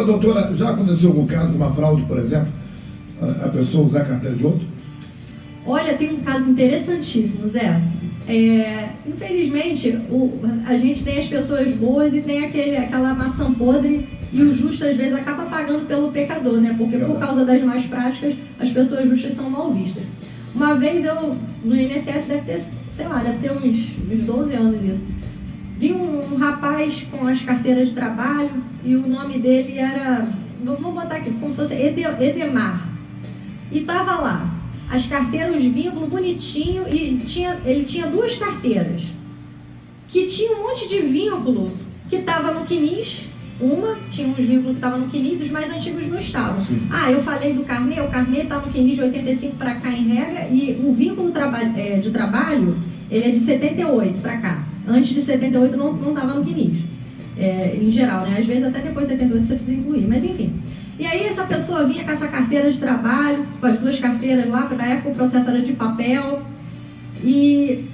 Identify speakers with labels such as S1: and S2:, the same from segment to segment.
S1: doutora, já aconteceu algum caso de uma fraude, por exemplo, a pessoa usar a carteira de outro?
S2: Olha, tem um caso interessantíssimo, Zé. Infelizmente, a gente tem as pessoas boas e tem aquela maçã podre, e o justo às vezes acaba pagando pelo pecador, né? Porque por causa das más práticas, as pessoas justas são mal vistas. Uma vez eu, no INSS, deve ter uns 12 anos isso, vi um rapaz com as carteiras de trabalho e o nome dele era, vamos botar aqui, como se fosse Edemar. E tava lá, as carteiras, os vínculos bonitinho, e ele tinha 2 carteiras, que tinha um monte de vínculo que estava no CNIS. Tinha uns vínculos que estavam no CNIS, os mais antigos não estavam.
S1: Sim.
S2: Eu falei do carnê, o carnê está no CNIS de 85 para cá em regra, e o vínculo de trabalho, ele é de 78 para cá. Antes de 78 não estava no CNIS, em geral, né? Às vezes até depois de 78 você precisa incluir, mas enfim. E aí essa pessoa vinha com essa carteira de trabalho, com as 2 carteiras lá, na época o processo era de papel, e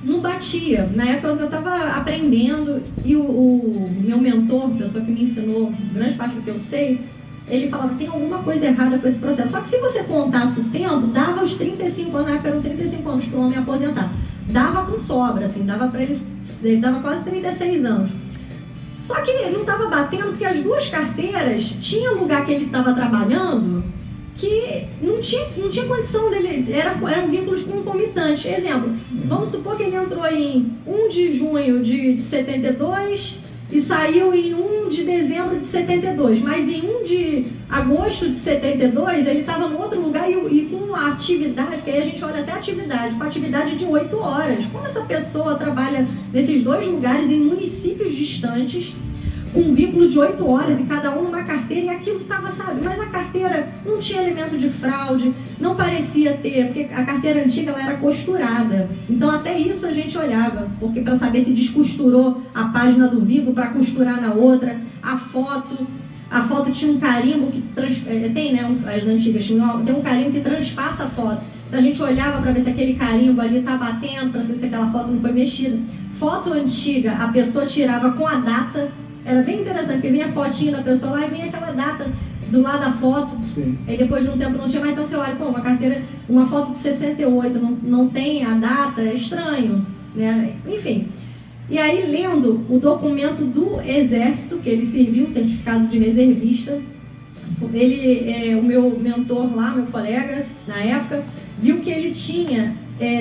S2: não batia. Na época eu estava aprendendo, e o meu mentor, a pessoa que me ensinou grande parte do que eu sei, ele falava, tem alguma coisa errada com esse processo. Só que se você contasse o tempo, dava os 35 anos, na época eram 35 anos para o homem aposentar. Dava com sobra, assim, dava para ele dava quase 36 anos. Só que não estava batendo, porque as 2 carteiras, tinha lugar que ele estava trabalhando que não tinha condição dele, eram vínculos concomitantes. Exemplo, vamos supor que ele entrou em 1 de junho de 72 e saiu em 1 de dezembro de 72, mas em 1 de agosto de 72 ele estava em outro lugar e com a atividade, porque aí a gente olha até a atividade, com a atividade de 8 horas. Como essa pessoa trabalha nesses 2 lugares em municípios distantes, com um vínculo de 8 horas e cada um numa carteira, e aquilo estava, sabe? Mas a carteira não tinha elemento de fraude, não parecia ter, porque a carteira antiga ela era costurada. Então até isso a gente olhava, porque para saber se descosturou a página do vínculo para costurar na outra, a foto tinha um carimbo que tem, né? As antigas tem um carimbo que transpassa a foto. Então a gente olhava para ver se aquele carimbo ali está batendo, para ver se aquela foto não foi mexida. Foto antiga, a pessoa tirava com a data. Era bem interessante, porque vinha a fotinha da pessoa lá e vinha aquela data do lado da foto. Sim. Aí depois de um tempo não tinha mais, então você olha, uma carteira, uma foto de 68, não tem a data, é estranho, né? Enfim. E aí, lendo o documento do Exército, que ele serviu, certificado de reservista, o meu mentor lá, meu colega, na época, viu que ele tinha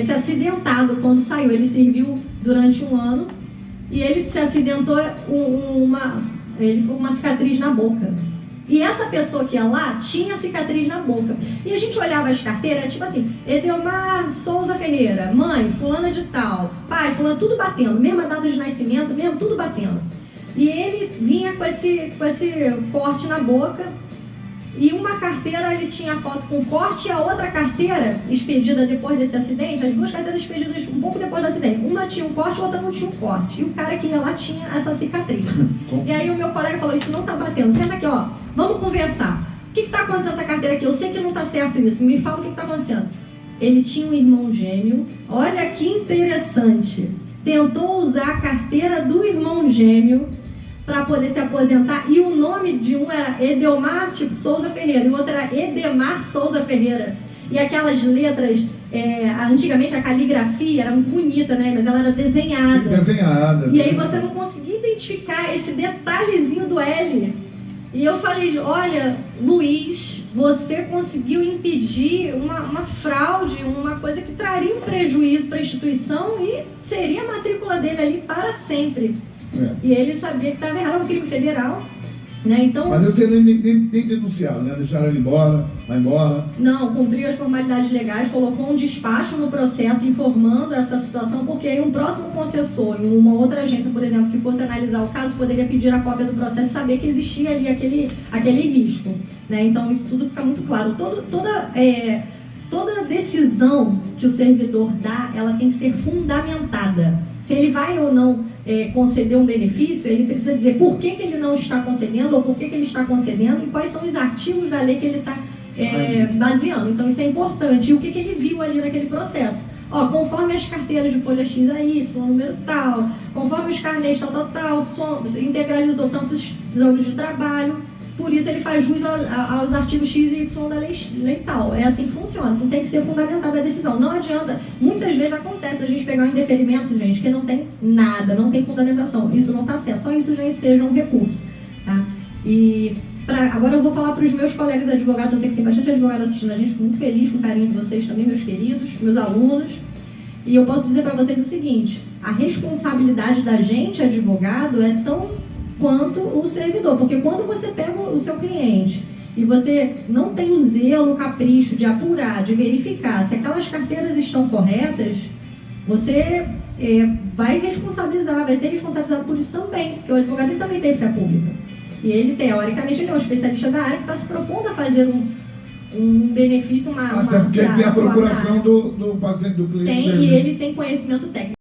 S2: se acidentado quando saiu. Ele serviu durante 1 ano, e ele se acidentou, ele ficou com uma cicatriz na boca. E essa pessoa que ia lá tinha cicatriz na boca. E a gente olhava as carteiras, tipo assim, Edelmar Souza Ferreira, mãe, fulana de tal, pai, fulana, tudo batendo, mesma data de nascimento, mesmo, tudo batendo. E ele vinha com esse corte na boca, e uma carteira ele tinha foto com corte, e a outra carteira, expedida depois desse acidente, as 2 carteiras expedidas um pouco depois do acidente, uma tinha um corte, a outra não tinha um corte, e o cara que ia lá tinha essa cicatriz. E aí o meu colega falou, isso não tá batendo, senta aqui, ó, vamos conversar. O que tá acontecendo com essa carteira aqui? Eu sei que não tá certo isso, me fala o que tá acontecendo. Ele tinha um irmão gêmeo, olha que interessante, tentou usar a carteira do irmão gêmeo para poder se aposentar, e o nome de um era Edelmar Souza Ferreira, e o outro era Edemar Souza Ferreira. E aquelas letras, antigamente a caligrafia era muito bonita, né? Mas ela era desenhada.
S1: Sim, desenhada.
S2: E aí você não conseguia identificar esse detalhezinho do L. E eu falei, olha, Luiz, você conseguiu impedir uma fraude, uma coisa que traria um prejuízo para a instituição e seria a matrícula dele ali para sempre. E ele sabia que estava errado, um crime federal, né? Então,
S1: mas você nem denunciaram, né? Deixaram ele embora, vai embora.
S2: Não, cumpriu as formalidades legais, colocou um despacho no processo informando essa situação, porque aí um próximo concessor em uma outra agência, por exemplo, que fosse analisar o caso, poderia pedir a cópia do processo e saber que existia ali aquele risco, né? Então isso tudo fica muito claro. Toda decisão que o servidor dá, ela tem que ser fundamentada. Se ele vai ou não conceder um benefício, ele precisa dizer por que ele não está concedendo, ou por que ele está concedendo, e quais são os artigos da lei que ele está baseando. Então isso é importante. E o que ele viu ali naquele processo? Conforme as carteiras de folha X a Y, número tal, conforme os carnês tal, integralizou tantos anos de trabalho, por isso ele faz jus aos artigos X e Y da lei tal. É assim que funciona. Então tem que ser fundamentada a decisão. Não adianta, muitas vezes acontece a gente pegar um indeferimento, gente, que não tem nada, não tem fundamentação. Isso não está certo. Só isso já seja um recurso. Tá? E agora eu vou falar para os meus colegas advogados. Eu sei que tem bastante advogado assistindo a gente, muito feliz com o carinho de vocês também, meus queridos, meus alunos. E eu posso dizer para vocês o seguinte: a responsabilidade da gente, advogado, é tão quanto o servidor, porque quando você pega o seu cliente e você não tem o zelo, o capricho de apurar, de verificar se aquelas carteiras estão corretas, você vai responsabilizar, vai ser responsabilizado por isso também, porque o advogado ele também tem fé pública. E ele, teoricamente, ele é um especialista da área que está se propondo a fazer um benefício,
S1: até porque ele tem a procuração do paciente, do cliente.
S2: Tem, e ele tem conhecimento técnico.